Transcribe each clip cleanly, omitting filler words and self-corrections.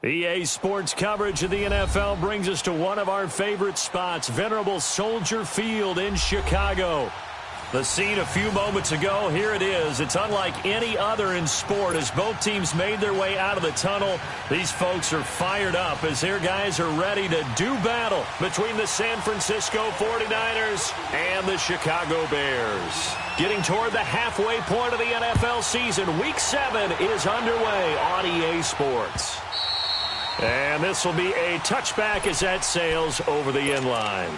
EA Sports coverage of the NFL brings us to one of our favorite spots, venerable Soldier Field in Chicago. The scene a few moments ago, here it is. It's unlike any other in sport as both teams made their way out of the tunnel. These folks are fired up as their guys are ready to do battle between the San Francisco 49ers and the Chicago Bears. Getting toward the halfway point of the NFL season, Week 7 is underway on EA Sports. And this will be a touchback as that sails over the end line.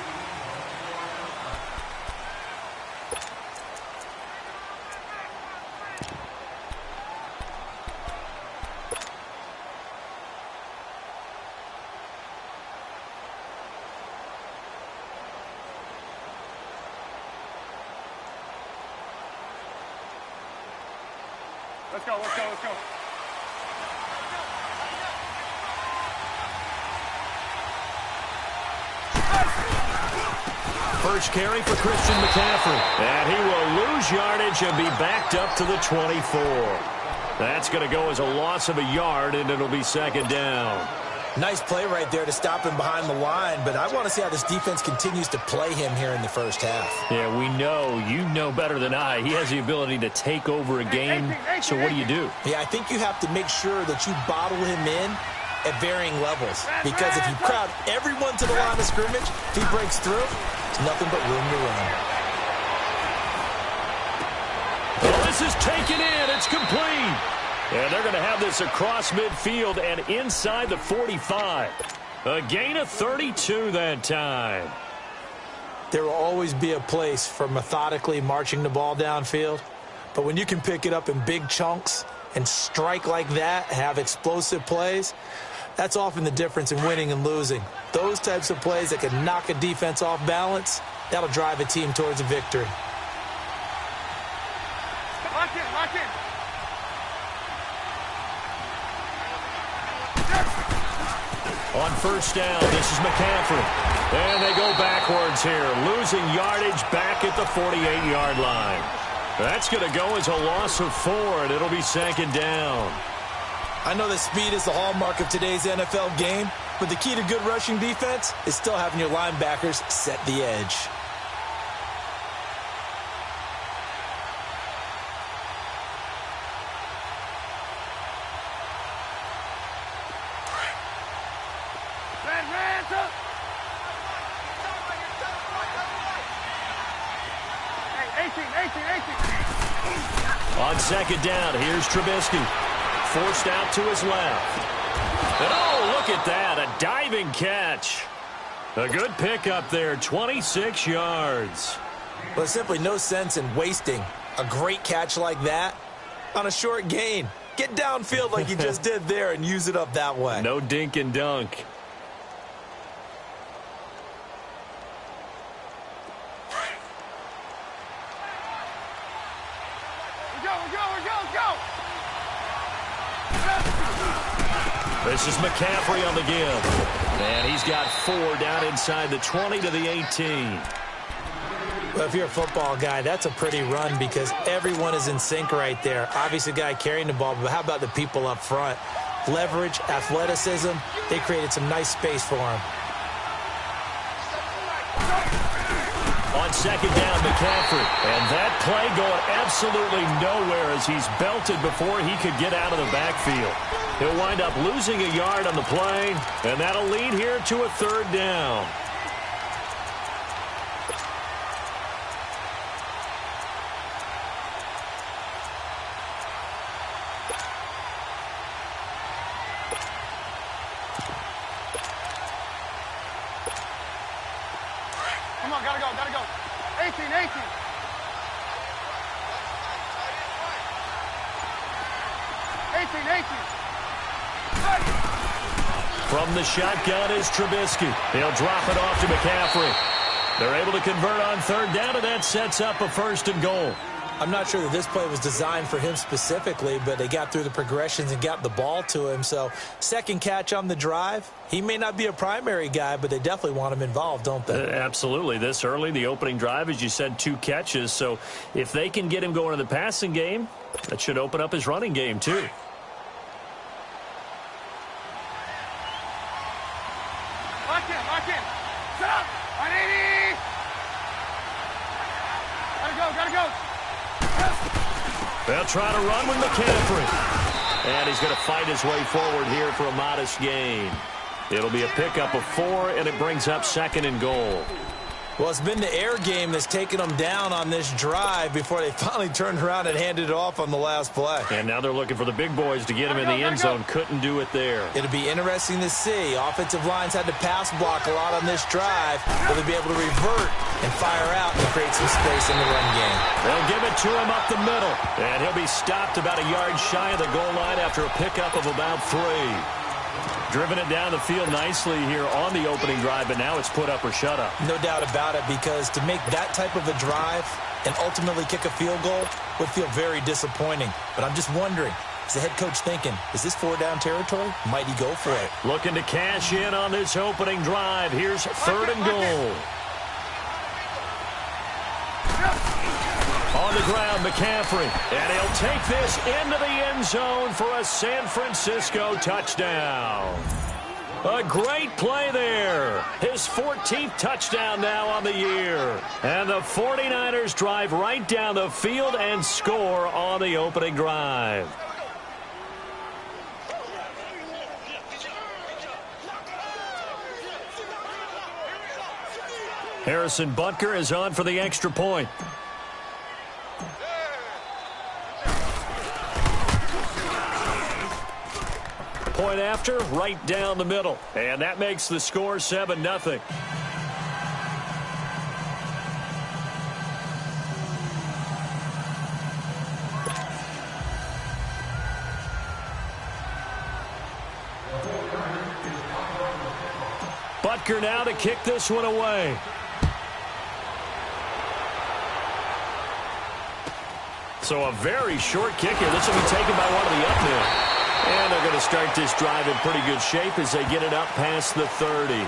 Let's go, let's go, let's go. First carry for Christian McCaffrey. And he will lose yardage and be backed up to the 24. That's going to go as a loss of a yard, and it'll be second down. Nice play right there to stop him behind the line, but I want to see how this defense continues to play him here in the first half. Yeah, we know. You know better than I. He has the ability to take over a game, so what do you do? Yeah, I think you have to make sure that you bottle him in at varying levels, because if you crowd everyone to the line of scrimmage, if he breaks through, there's nothing but room to run. Well, this is taken in. It's complete. And they're going to have this across midfield and inside the 45. A gain of 32 that time. There will always be a place for methodically marching the ball downfield. But when you can pick it up in big chunks and strike like that, have explosive plays, that's often the difference in winning and losing. Those types of plays that can knock a defense off balance, that'll drive a team towards a victory. Lock in, lock in. On first down, this is McCaffrey. And they go backwards here, losing yardage back at the 48-yard line. That's going to go as a loss of 4, and it'll be second down. I know that speed is the hallmark of today's NFL game, but the key to good rushing defense is still having your linebackers set the edge. On second down, here's Trubisky. Forced out to his left. And oh, look at that, a diving catch. A good pickup there, 26 yards. Well, there's simply no sense in wasting a great catch like that on a short gain. Get downfield like you just did there and use it up that way. No dink and dunk. This is McCaffrey on the give. And he's got 4 down inside the 20 to the 18. Well, if you're a football guy, that's a pretty run because everyone is in sync right there. Obviously, the guy carrying the ball, but how about the people up front? Leverage, athleticism, they created some nice space for him. On second down, McCaffrey. And that play going absolutely nowhere as he's belted before he could get out of the backfield. He'll wind up losing a yard on the play, and that'll lead here to a third down. Come on, gotta go, gotta go. 18, 18. From the shotgun is Trubisky. He'll drop it off to McCaffrey. They're able to convert on third down, and that sets up a first and goal. I'm not sure that this play was designed for him specifically, but they got through the progressions and got the ball to him. So second catch on the drive. He may not be a primary guy, but they definitely want him involved, don't they? Absolutely. This early, the opening drive, as you said, 2 catches. So if they can get him going in the passing game, that should open up his running game too. They'll try to run with McCaffrey. And he's going to fight his way forward here for a modest gain. It'll be a pickup of 4, and it brings up 2nd and goal. Well, it's been the air game that's taken them down on this drive before they finally turned around and handed it off on the last play. And now they're looking for the big boys to get him in the end zone. Couldn't do it there. It'll be interesting to see. Offensive lines had to pass block a lot on this drive. Will they be able to revert and fire out and create some space in the run game? They'll give it to him up the middle. And he'll be stopped about a yard shy of the goal line after a pickup of about 3. Driven it down the field nicely here on the opening drive, but now it's put up or shut up. No doubt about it, because to make that type of a drive and ultimately kick a field goal would feel very disappointing. But I'm just wondering, is the head coach thinking, is this 4-down territory? Might he go for it? Looking to cash in on this opening drive. Here's 3rd and goal. On the ground, McCaffrey. And he'll take this into the end zone for a San Francisco touchdown. A great play there. His 14th touchdown now on the year. And the 49ers drive right down the field and score on the opening drive. Harrison Butker is on for the extra point. Point after, right down the middle. And that makes the score 7-0. Butker now to kick this one away. So a very short kick here. This will be taken by one of the up men. And they're going to start this drive in pretty good shape as they get it up past the 30.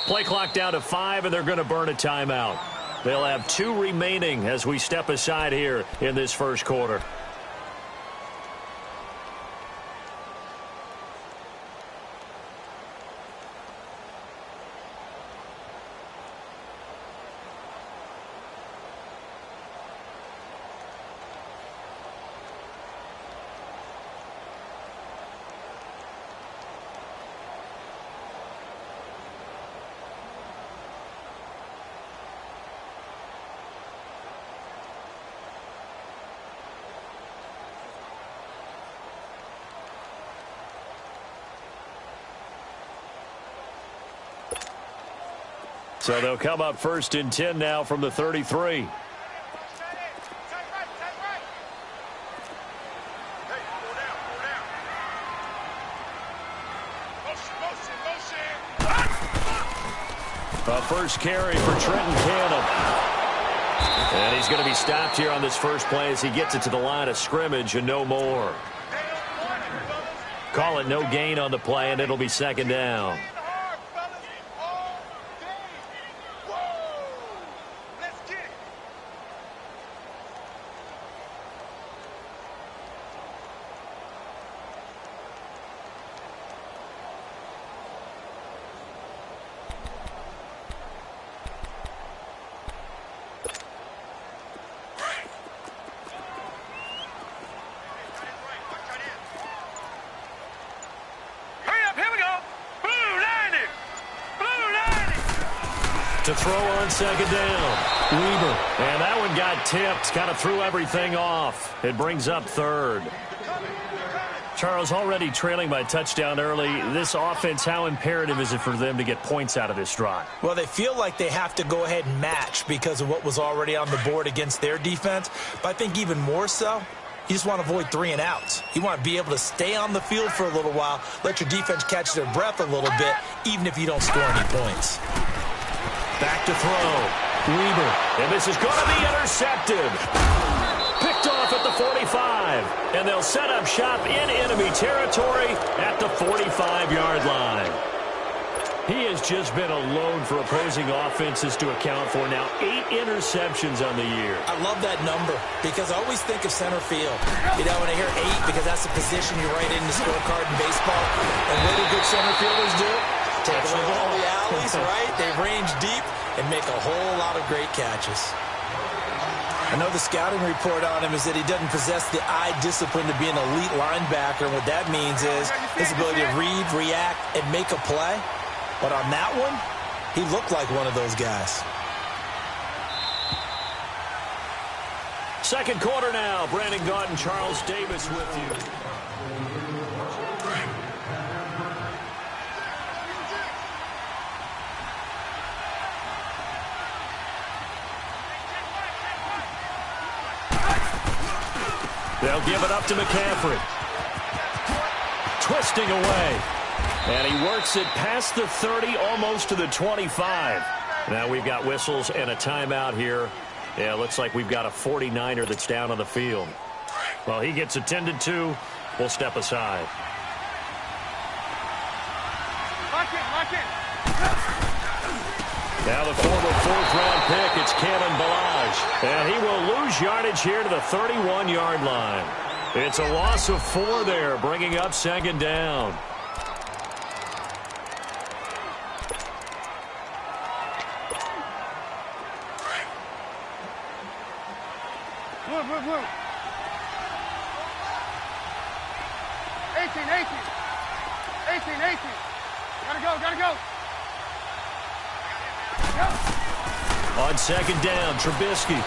Play clock down to 5, and they're going to burn a timeout. They'll have 2 remaining as we step aside here in this first quarter. So they'll come up 1st and 10 now from the 33. A first carry for Trenton Cannon. And he's going to be stopped here on this first play as he gets it to the line of scrimmage and no more. Call it no gain on the play, and it'll be 2nd down. To throw on 2nd down. Weaver. And that one got tipped. Kind of threw everything off. It brings up 3rd. Charles, already trailing by touchdown early. This offense, how imperative is it for them to get points out of this drive? Well, they feel like they have to go ahead and match because of what was already on the board against their defense. But I think even more so, you just want to avoid 3 and outs. You want to be able to stay on the field for a little while, let your defense catch their breath a little bit, even if you don't score any points. Back to throw. Weaver. And this is going to be intercepted. Picked off at the 45. And they'll set up shop in enemy territory at the 45-yard line. He has just been a load for opposing offenses to account for now. 8 interceptions on the year. I love that number because I always think of center field. You know, when I hear 8, because that's the position you write in the scorecard in baseball. And what do good center fielders do? Take away all the alleys, right? They range deep and make a whole lot of great catches. I know the scouting report on him is that he doesn't possess the eye discipline to be an elite linebacker. And what that means is his ability to read, react, and make a play. But on that one, he looked like one of those guys. Second quarter now. Brandon Gaudin, Charles Davis with you. They'll give it up to McCaffrey. Twisting away. And he works it past the 30, almost to the 25. Now we've got whistles and a timeout here. Yeah, looks like we've got a 49er that's down on the field. Well, he gets attended to. We'll step aside. Lock in. Now the former 4th-round pick, it's Kalen Ballage. And he will lose yardage here to the 31-yard line. It's a loss of 4 there, bringing up second down. Blue. 18. Gotta go. On second down, Trubisky.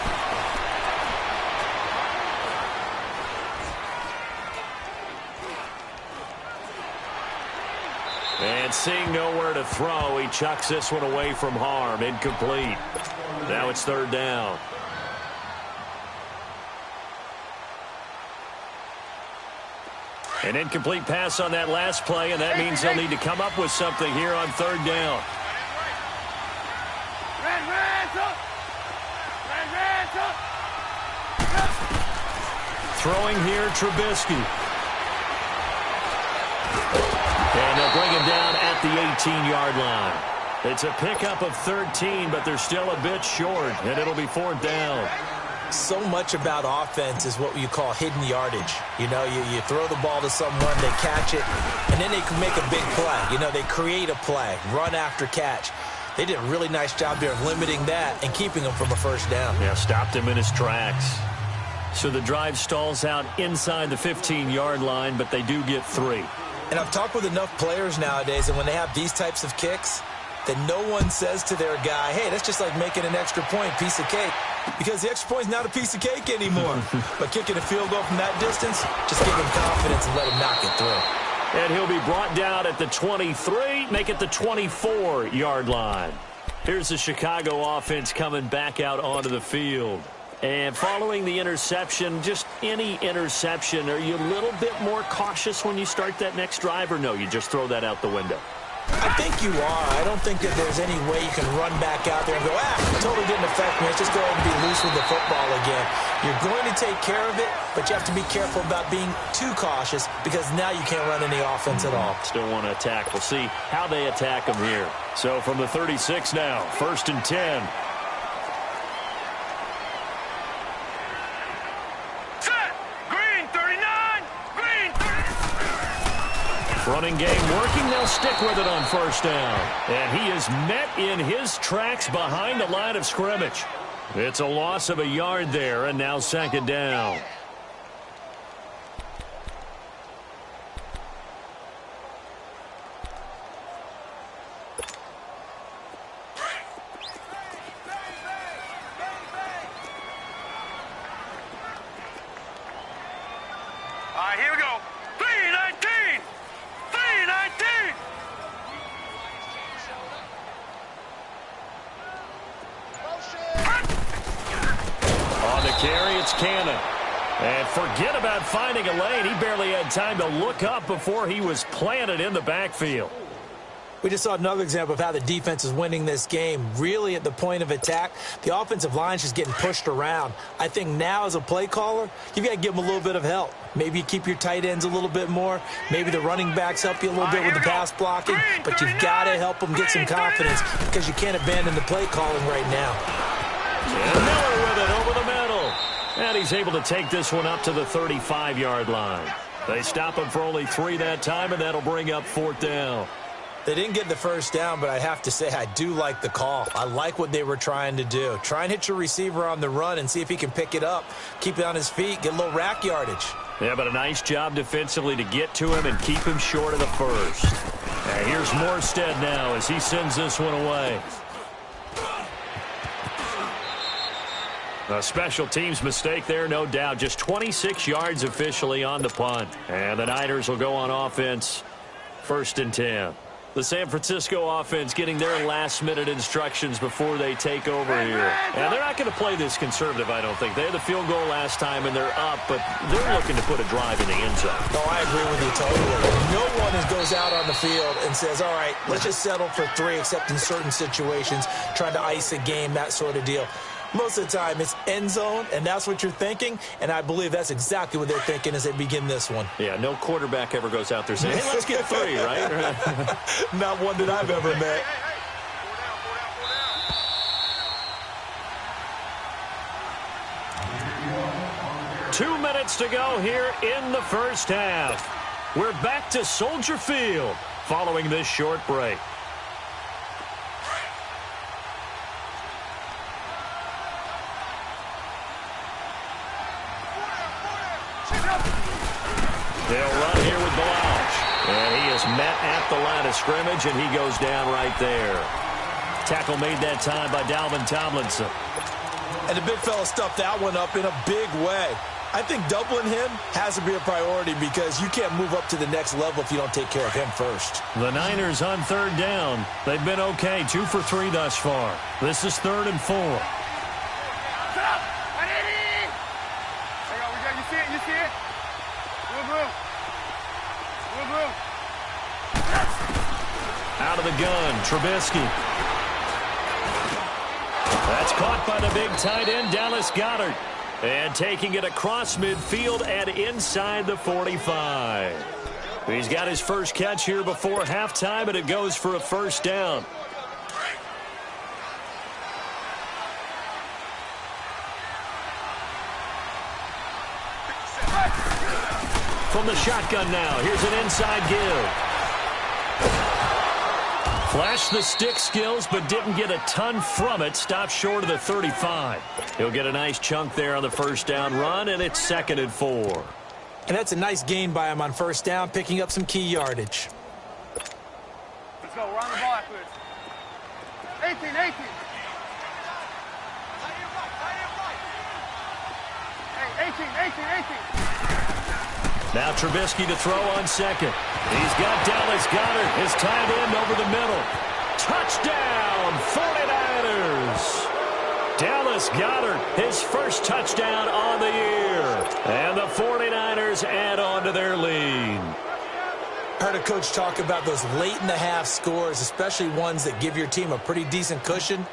And seeing nowhere to throw, he chucks this one away from harm. Incomplete. Now it's third down. An incomplete pass on that last play, and that means they'll need to come up with something here on third down. Throwing here, Trubisky. And they'll bring him down at the 18-yard line. It's a pickup of 13, but they're still a bit short, and it'll be fourth down. So much about offense is what you call hidden yardage. You know, you throw the ball to someone, they catch it, and then they can make a big play. You know, they create a play, run after catch. They did a really nice job there of limiting that and keeping him from a first down. Yeah, stopped him in his tracks. So the drive stalls out inside the 15-yard line, but they do get 3. And I've talked with enough players nowadays, and when they have these types of kicks, that no one says to their guy, hey, that's just like making an extra point, piece of cake. Because the extra point is not a piece of cake anymore. But kicking a field goal from that distance, just give him confidence and let him knock it through. And he'll be brought down at the 23, make it the 24-yard line. Here's the Chicago offense coming back out onto the field. And following the interception, just any interception, are you a little bit more cautious when you start that next drive, or no, you just throw that out the window? I think you are. I don't think that there's any way you can run back out there and go, it totally didn't affect me. Let's just go ahead and be loose with the football again. You're going to take care of it, but you have to be careful about being too cautious because now you can't run any offense at all. Still want to attack. We'll see how they attack them here. So from the 36 now, 1st and 10. Running game working. They'll stick with it on first down. And he is met in his tracks behind the line of scrimmage. It's a loss of a yard there, and now second down. All right, here we go. 3-19. 3-19. On the carry, it's Cannon. And forget about finding a lane. He barely had time to look up before he was planted in the backfield. We just saw another example of how the defense is winning this game. Really at the point of attack, the offensive line is just getting pushed around. I think now as a play caller, you've got to give them a little bit of help. Maybe you keep your tight ends a little bit more. Maybe the running backs help you a little bit with the pass blocking. But you've got to help them get some confidence because you can't abandon the play calling right now. And Miller with it over the middle. And he's able to take this one up to the 35-yard line. They stop him for only 3 that time, and that'll bring up 4th down. They didn't get the first down, but I have to say I do like the call. I like what they were trying to do. Try and hit your receiver on the run and see if he can pick it up. Keep it on his feet, get a little rack yardage. Yeah, but a nice job defensively to get to him and keep him short of the first. And here's Morstead now as he sends this one away. A special teams mistake there, no doubt. Just 26 yards officially on the punt. And the Niners will go on offense. 1st and 10. The San Francisco offense getting their last-minute instructions before they take over here. And they're not going to play this conservative, I don't think. They had the field goal last time, and they're up, but they're looking to put a drive in the end zone. No, I agree with you totally. No one goes out on the field and says, all right, let's just settle for 3, except in certain situations, trying to ice a game, that sort of deal. Most of the time, it's end zone, and that's what you're thinking, and I believe that's exactly what they're thinking as they begin this one. Yeah, no quarterback ever goes out there saying, hey, let's get 3, right? Not one that I've ever met. Two minutes to go here in the first half. We're back to Soldier Field following this short break. They'll run here with Balaj. And he is met at the line of scrimmage, and he goes down right there. Tackle made that time by Dalvin Tomlinson. And the big fella stuffed that one up in a big way. I think doubling him has to be a priority because you can't move up to the next level if you don't take care of him first. The Niners on 3rd down. They've been okay, 2 for 3 thus far. This is 3rd and 4. You see it? You see it? Blue. Out of the gun, Trubisky. That's caught by the big tight end, Dallas Goedert. And taking it across midfield and inside the 45. He's got his first catch here before halftime, and it goes for a 1st down. From the shotgun now, here's an inside give. Flashed the stick skills, but didn't get a ton from it. Stopped short of the 35. He'll get a nice chunk there on the 1st down run, and it's 2nd and 4. And that's a nice gain by him on 1st down, picking up some key yardage. Let's go. We're on the ball after this. 18. Hey, 18. Now Trubisky to throw on 2nd. He's got Dallas Goedert, his tight end over the middle. Touchdown, 49ers. Dallas Goedert, his first touchdown on the year. And the 49ers add on to their lead. I heard a coach talk about those late-in-the-half scores, especially ones that give your team a pretty decent cushion.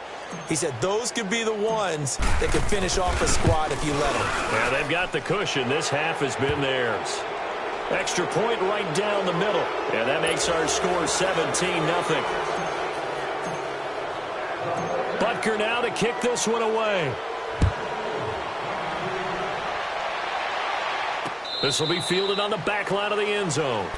He said those could be the ones that could finish off a squad if you let them. Yeah, they've got the cushion. This half has been theirs. Extra point right down the middle. And that makes our score 17-0. Butker now to kick this one away. This will be fielded on the back line of the end zone.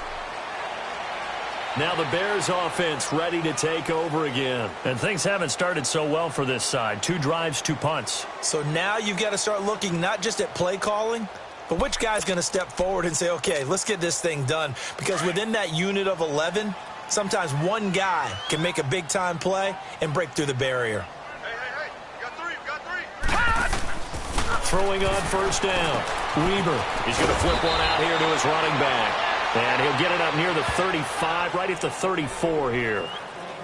Now the Bears offense ready to take over again. And things haven't started so well for this side. 2 drives, 2 punts. So now you've got to start looking not just at play calling, but which guy's going to step forward and say, okay, let's get this thing done. Because within that unit of 11, sometimes one guy can make a big-time play and break through the barrier. Hey. You got 3. Throwing on 1st down. Weber. He's going to flip one out here to his running back. And he'll get it up near the 35, right at the 34 here.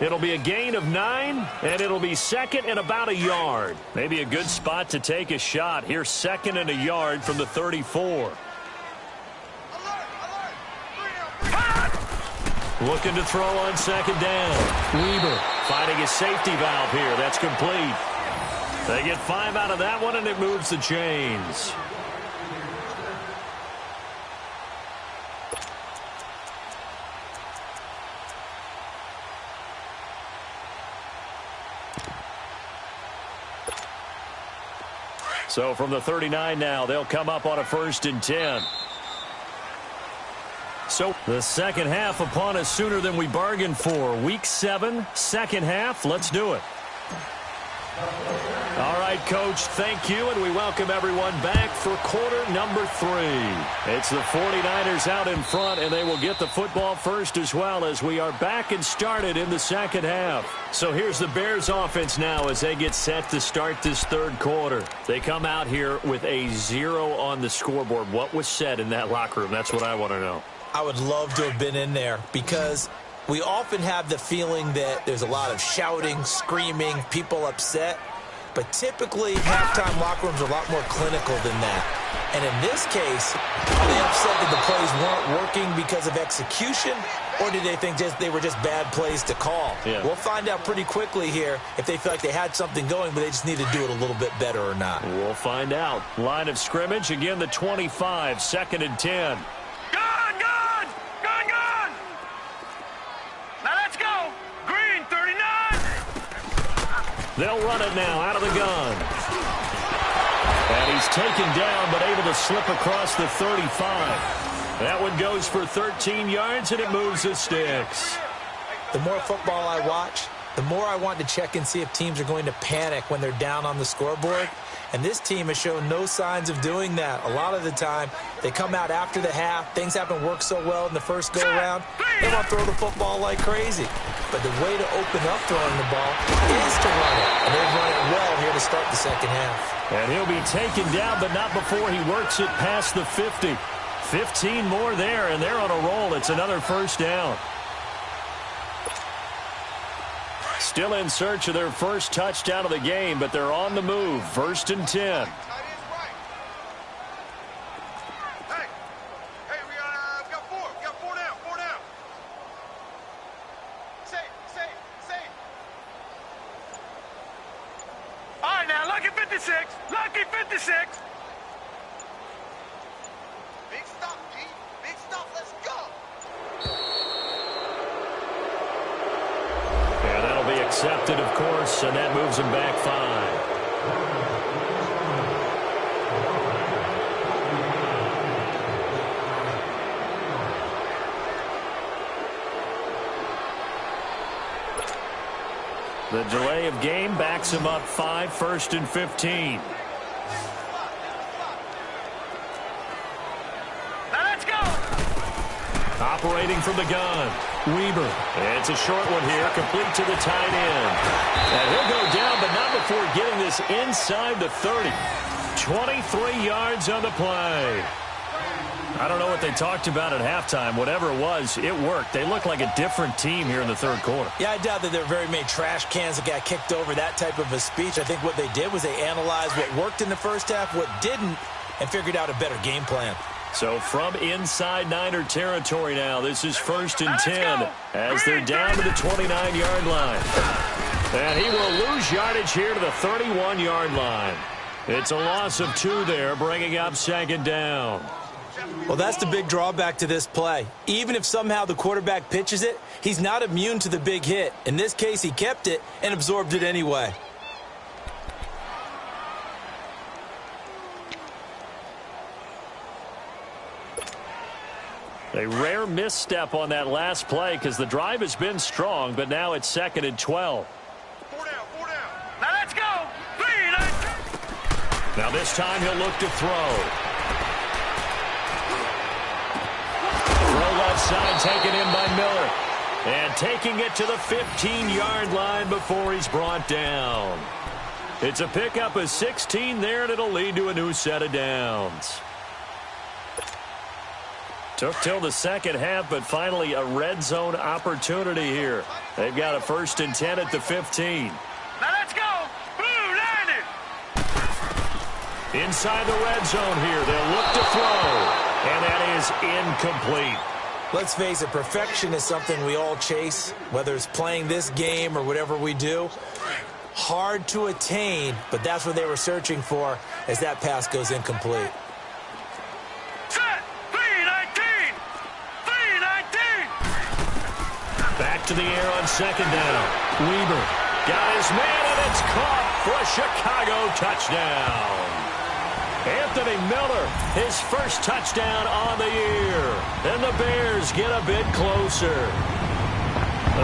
It'll be a gain of 9, and it'll be 2nd and about a yard. Maybe a good spot to take a shot. Here's 2nd and a yard from the 34. Looking to throw on second down. Weber finding his safety valve here. That's complete. They get 5 out of that one, and it moves the chains. So from the 39 now, they'll come up on a 1st and 10. So the second half upon us sooner than we bargained for. Week 7, second half. Let's do it. All right, Coach, thank you, and we welcome everyone back for quarter number 3. It's the 49ers out in front, and they will get the football first as well as we are back and started in the second half. So here's the Bears offense now as they get set to start this third quarter. They come out here with a 0 on the scoreboard. What was said in that locker room? That's what I want to know. I would love to have been in there because we often have the feeling that there's a lot of shouting, screaming, people upset. But typically, halftime locker rooms are a lot more clinical than that. And in this case, are they upset that the plays weren't working because of execution, or did they think they were just bad plays to call? Yeah. We'll find out pretty quickly here if they feel like they had something going, but they just need to do it a little bit better or not. We'll find out. Line of scrimmage, again, the 25, 2nd and 10. They'll run it now out of the gun. And he's taken down but able to slip across the 35. That one goes for 13 yards, and it moves the sticks. The more football I watch, the more I want to check and see if teams are going to panic when they're down on the scoreboard. And this team has shown no signs of doing that. A lot of the time, they come out after the half. Things haven't worked so well in the first go-around. They want to throw the football like crazy. But the way to open up throwing the ball is to run it. And they've run it well here to start the second half. And he'll be taken down, but not before he works it past the 50. 15 more there, and they're on a roll. It's another first down. Still in search of their first touchdown of the game, but they're on the move. 1st and 10. All right, now, lucky 56. Lucky 56. Big stop, G. Big stop. Let's go. And that'll be accepted, of course, and that moves him back 5. The delay of game backs him up 5, 1st and 15. Now let's go. Operating from the gun. Weber. It's a short one here, complete to the tight end. And he'll go down, but not before getting this inside the 30. 23 yards on the play. I don't know what they talked about at halftime. Whatever it was, it worked. They look like a different team here in the third quarter. Yeah, I doubt that there were very many trash cans that got kicked over, that type of a speech. I think what they did was they analyzed what worked in the first half, what didn't, and figured out a better game plan. So from inside Niner territory now, this is 1st and 10 as they're down to the 29-yard line. And he will lose yardage here to the 31-yard line. It's a loss of 2 there, bringing up 2nd down. Well, that's the big drawback to this play. Even if somehow the quarterback pitches it, he's not immune to the big hit. In this case, he kept it and absorbed it anyway. A rare misstep on that last play because the drive has been strong, but now it's 2nd and 12. 4 down, 4 down. Now let's go. 3. Now this time he'll look to throw. Throw left side taken in by Miller. And taking it to the 15-yard line before he's brought down. It's a pickup of 16 there, and it'll lead to a new set of downs. Took till the second half, but finally a red zone opportunity here. They've got a 1st and 10 at the 15. Now let's go. Boom, landed. Inside the red zone here, they'll look to throw. And that is incomplete. Let's face it, perfection is something we all chase, whether it's playing this game or whatever we do. Hard to attain, but that's what they were searching for as that pass goes incomplete. Set! 3-19! 3-19! Back to the air on second down. Weber got his man, and it's caught for a Chicago touchdown. Anthony Miller, his first touchdown on the year. And the Bears get a bit closer.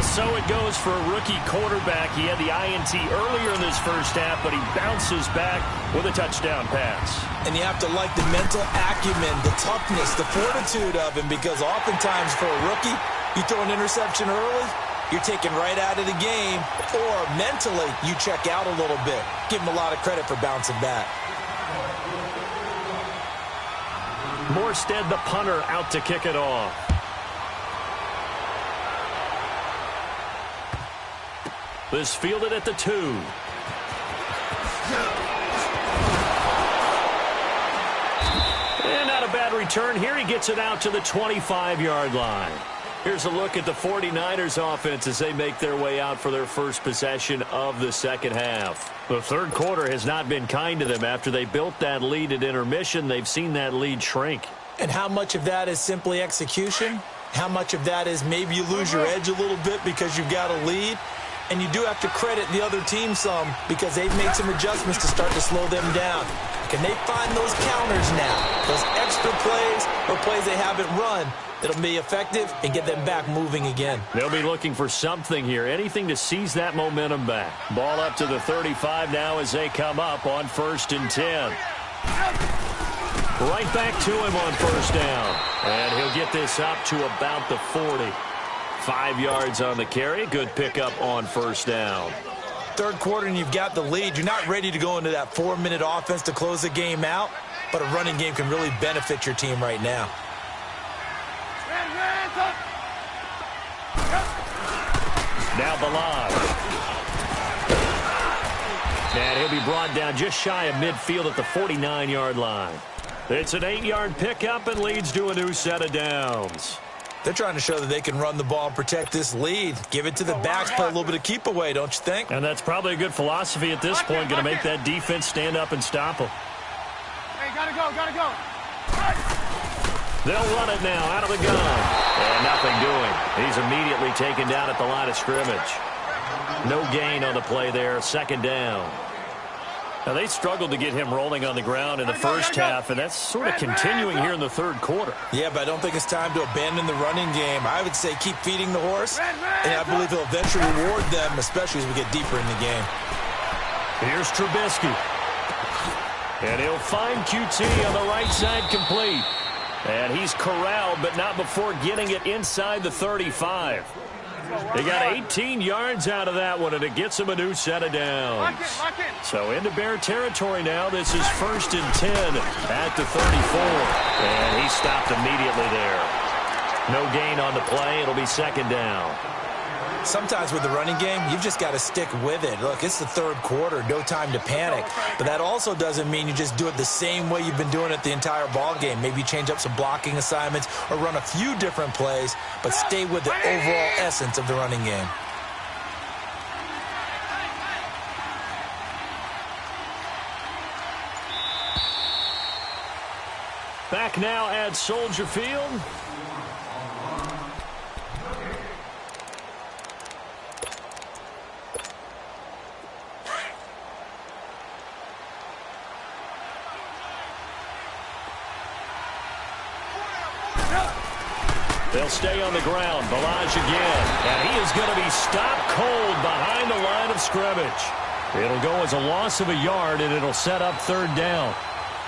So it goes for a rookie quarterback. He had the INT earlier in this first half, but he bounces back with a touchdown pass. And you have to like the mental acumen, the toughness, the fortitude of him, because oftentimes for a rookie, you throw an interception early, you're taken right out of the game, or mentally you check out a little bit. Give him a lot of credit for bouncing back. Morstead, the punter, out to kick it off. This fielded at the 2. And not a bad return here. He gets it out to the 25-yard line. Here's a look at the 49ers offense as they make their way out for their first possession of the second half. The third quarter has not been kind to them. After they built that lead at intermission, they've seen that lead shrink. And how much of that is simply execution? How much of that is maybe you lose your edge a little bit because you've got a lead? And you do have to credit the other team some because they've made some adjustments to start to slow them down. Can they find those counters now? Those extra plays or plays they haven't run that'll be effective and get them back moving again. They'll be looking for something here, anything to seize that momentum back. Ball up to the 35 now as they come up on 1st and 10. Right back to him on first down. And he'll get this up to about the 40. 5 yards on the carry. Good pickup on first down. Third quarter and you've got the lead. You're not ready to go into that 4-minute offense to close the game out, but a running game can really benefit your team right now. Now Ballard. And he'll be brought down just shy of midfield at the 49-yard line. It's an 8-yard pickup and leads to a new set of downs. They're trying to show that they can run the ball and protect this lead. Give it to the backs, play a little bit of keep away, don't you think? And that's probably a good philosophy at this point, going to make that defense stand up and stop them. Hey, gotta go, gotta go. They'll run it now out of the gun. And nothing doing. He's immediately taken down at the line of scrimmage. No gain on the play there. Second down. Now, they struggled to get him rolling on the ground in the first half, and that's sort of continuing here in the third quarter. Yeah, but I don't think it's time to abandon the running game. I would say keep feeding the horse, and I believe he'll eventually reward them, especially as we get deeper in the game. Here's Trubisky. And he'll find QT on the right side complete. And he's corralled, but not before getting it inside the 35. They got 18 yards out of that one, and it gets him a new set of downs. So into Bear territory now. This is 1st and 10 at the 34. And he stopped immediately there. No gain on the play. It'll be second down. Sometimes with the running game, you've just got to stick with it. Look, it's the third quarter, no time to panic. But that also doesn't mean you just do it the same way you've been doing it the entire ball game. Maybe you change up some blocking assignments or run a few different plays, but stay with the overall essence of the running game. Back now at Soldier Field. They'll stay on the ground. Balaj again. And he is going to be stopped cold behind the line of scrimmage. It'll go as a loss of a yard, and it'll set up third down.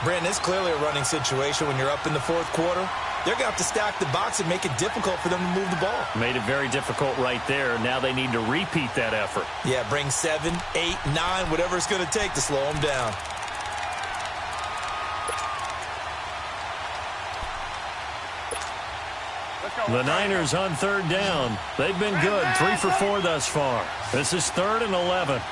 Brandon, it's clearly a running situation when you're up in the fourth quarter. They're going to have to stack the box and make it difficult for them to move the ball. Made it very difficult right there. Now they need to repeat that effort. Yeah, bring 7, 8, 9, whatever it's going to take to slow them down. The Niners on third down. They've been good. 3 for 4 thus far. This is 3rd and 11.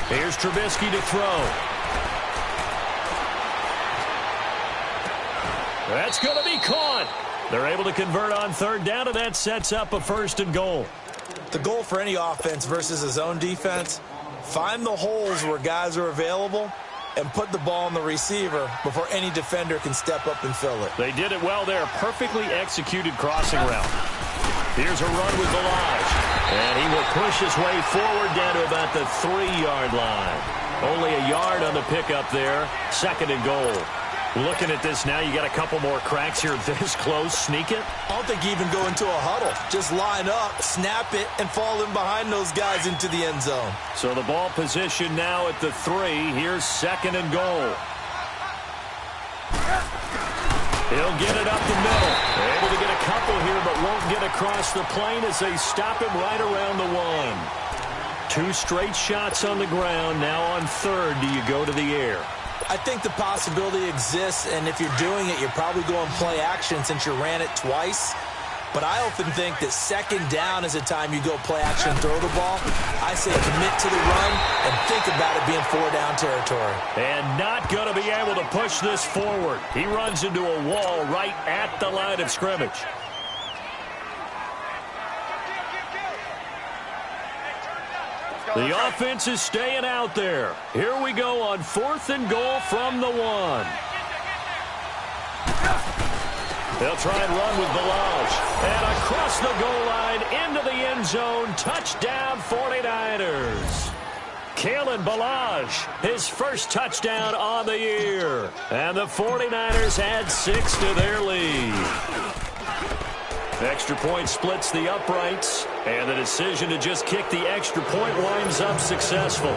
Here's Trubisky to throw. That's going to be caught. They're able to convert on third down, and that sets up a 1st and goal. The goal for any offense versus a zone defense, find the holes where guys are available and put the ball on the receiver before any defender can step up and fill it. They did it well there. Perfectly executed crossing route. Here's a run with Gage. And he will push his way forward down to about the 3-yard line. Only a yard on the pickup there. 2nd and goal. Looking at this now, you got a couple more cracks here this close. Sneak it? I don't think you even go into a huddle. Just line up, snap it, and fall in behind those guys into the end zone. So the ball position now at the 3. Here's 2nd and goal. He'll get it up the middle. They're able to get a couple here, but won't get across the plane as they stop him right around the 1. 2 straight shots on the ground. Now on 3rd, do you go to the air? I think the possibility exists, and if you're doing it, you're probably going play action since you ran it twice. But I often think that 2nd down is a time you go play action, throw the ball. I say commit to the run and think about it being 4-down territory. And not going to be able to push this forward. He runs into a wall right at the line of scrimmage. The offense is staying out there. Here we go on 4th and goal from the 1. They'll try and run with Gage. And across the goal line into the end zone. Touchdown 49ers. Kalen Ballage, his first touchdown on the year. And the 49ers add 6 to their lead. Extra point splits the uprights, and the decision to just kick the extra point winds up successful.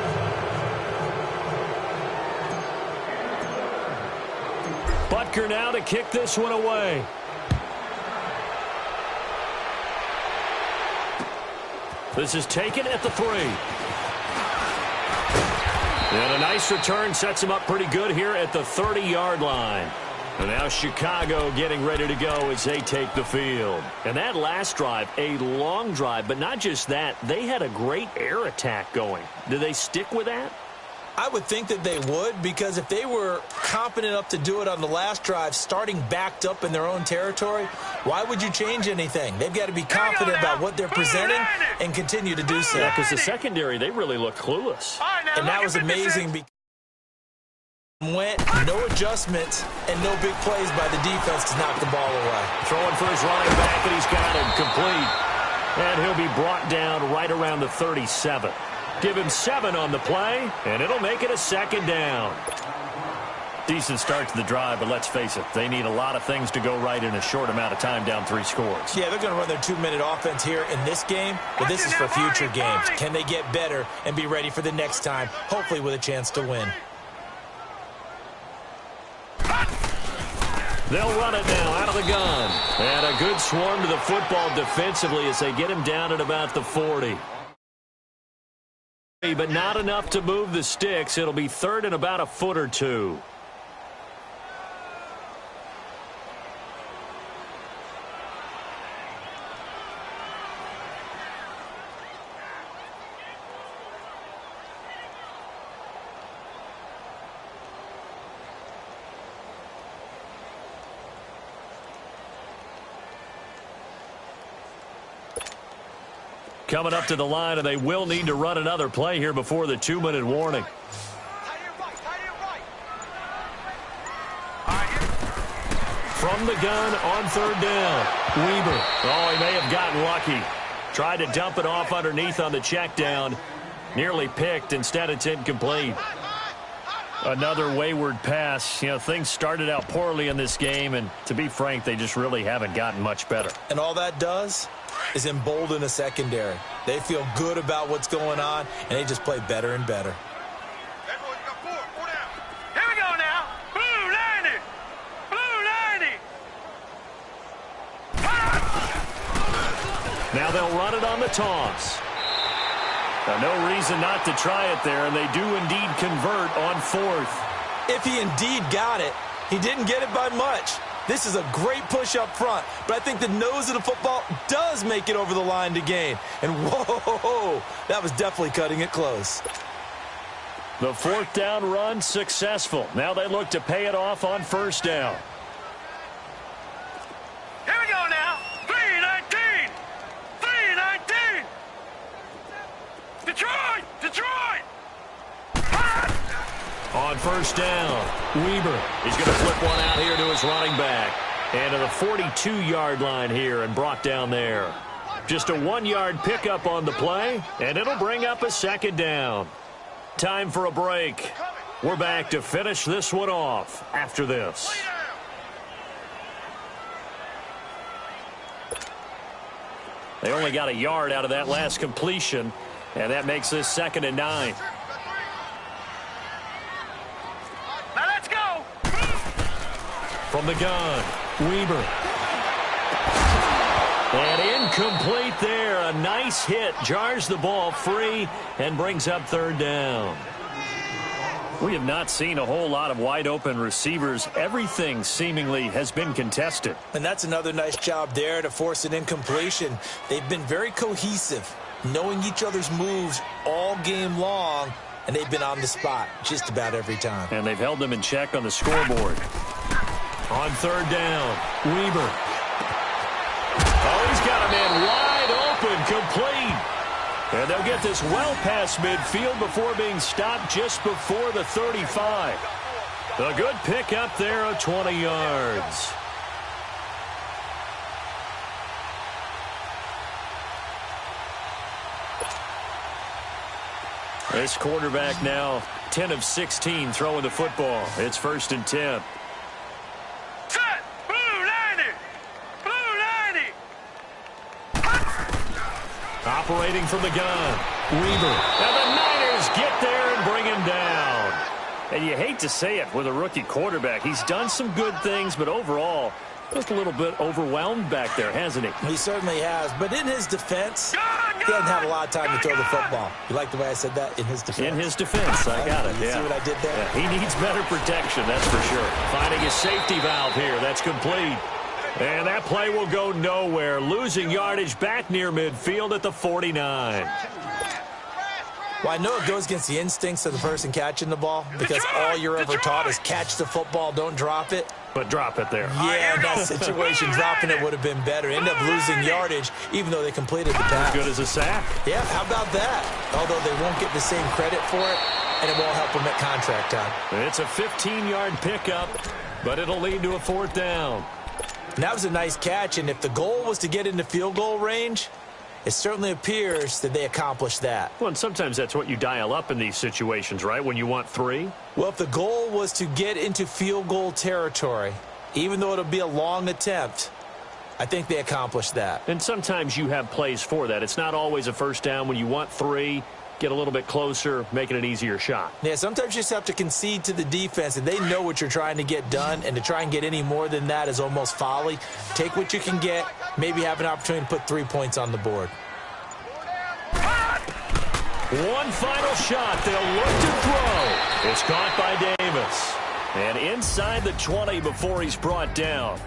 Butker now to kick this one away. This is taken at the 3. And a nice return sets him up pretty good here at the 30-yard line. And now Chicago getting ready to go as they take the field. And that last drive, a long drive, but not just that. They had a great air attack going. Do they stick with that? I would think that they would, because if they were confident enough to do it on the last drive, starting backed up in their own territory, why would you change anything? They've got to be confident about what they're presenting and continue to do so. Yeah, because the secondary, they really look clueless. And that was amazing because went no adjustments and no big plays by the defense to knock the ball away. Throwing for his running back, and he's got him complete. And he'll be brought down right around the 37. Give him 7 on the play, and it'll make it a 2nd down. Decent start to the drive, but let's face it, they need a lot of things to go right in a short amount of time, down 3 scores. Yeah, they're going to run their 2-minute offense here in this game, but this is for future games. Can they get better and be ready for the next time, hopefully with a chance to win? They'll run it now out of the gun. And a good swarm to the football defensively as they get him down at about the 40. But not enough to move the sticks. It'll be 3rd and about a foot or 2. Coming up to the line, and they will need to run another play here before the 2-minute warning. From the gun on 3rd down. Weber. Oh, he may have gotten lucky. Tried to dump it off underneath on the check down. Nearly picked. Instead, it's incomplete. Another wayward pass. You know, things started out poorly in this game, and to be frank, they just really haven't gotten much better. And all that does is embolden a secondary. They feel good about what's going on, and they just play better and better. Here we go now. Blue 90. Blue 90. Now they'll run it on the toss. Now, no reason not to try it there, and they do indeed convert on 4th. If he indeed got it, he didn't get it by much. This is a great push up front, but I think the nose of the football does make it over the line to gain. And whoa, that was definitely cutting it close. The 4th down run successful. Now they look to pay it off on 1st down. On first down, Weber. He's going to flip one out here to his running back. And to the 42-yard line here and brought down there. Just a 1-yard pickup on the play, and it'll bring up a second down. Time for a break. We're back to finish this one off after this. They only got a yard out of that last completion, and that makes this 2nd and 9. Now let's go. From the gun, Weber. And incomplete there. A nice hit. Jars the ball free and brings up 3rd down. We have not seen a whole lot of wide-open receivers. Everything seemingly has been contested. And that's another nice job there to force an incompletion. They've been very cohesive, knowing each other's moves all game long, and they've been on the spot just about every time. And they've held them in check on the scoreboard. On 3rd down, Weber. Oh, he's got him in wide open, complete. And they'll get this well past midfield before being stopped just before the 35. A good pickup there of 20 yards. This quarterback now 10 of 16 throwing the football. It's 1st and 10. Set. Blue 90. Blue 90. Operating from the gun, Weber. And the Niners get there and bring him down. And you hate to say it with a rookie quarterback. He's done some good things, but overall, looked a little bit overwhelmed back there, hasn't he? He certainly has. But in his defense, he doesn't have a lot of time to throw the football. You like the way I said that? In his defense. In his defense, I got it. You see what I did there? Yeah, he needs better protection, that's for sure. Finding his safety valve here. That's complete. And that play will go nowhere. Losing yardage back near midfield at the 49. Well, I know it goes against the instincts of the person catching the ball because all you're ever taught is catch the football, don't drop it. But drop it there. Yeah, in that situation, dropping it would have been better. End up losing yardage, even though they completed the pass. As good as a sack. Yeah, how about that? Although they won't get the same credit for it, and it won't help them at contract time. It's a 15-yard pickup, but it'll lead to a 4th down. And that was a nice catch, and if the goal was to get into field goal range, it certainly appears that they accomplished that. Well, and sometimes that's what you dial up in these situations, right, when you want 3? Well, if the goal was to get into field goal territory, even though it'll be a long attempt, I think they accomplished that. And sometimes you have plays for that. It's not always a 1st down. When you want 3, get a little bit closer, making an easier shot. Yeah, sometimes you just have to concede to the defense, and they know what you're trying to get done, and to try and get any more than that is almost folly. Take what you can get, maybe have an opportunity to put 3 points on the board. One final shot. They'll look to throw. It's caught by Davis. And inside the 20 before he's brought down.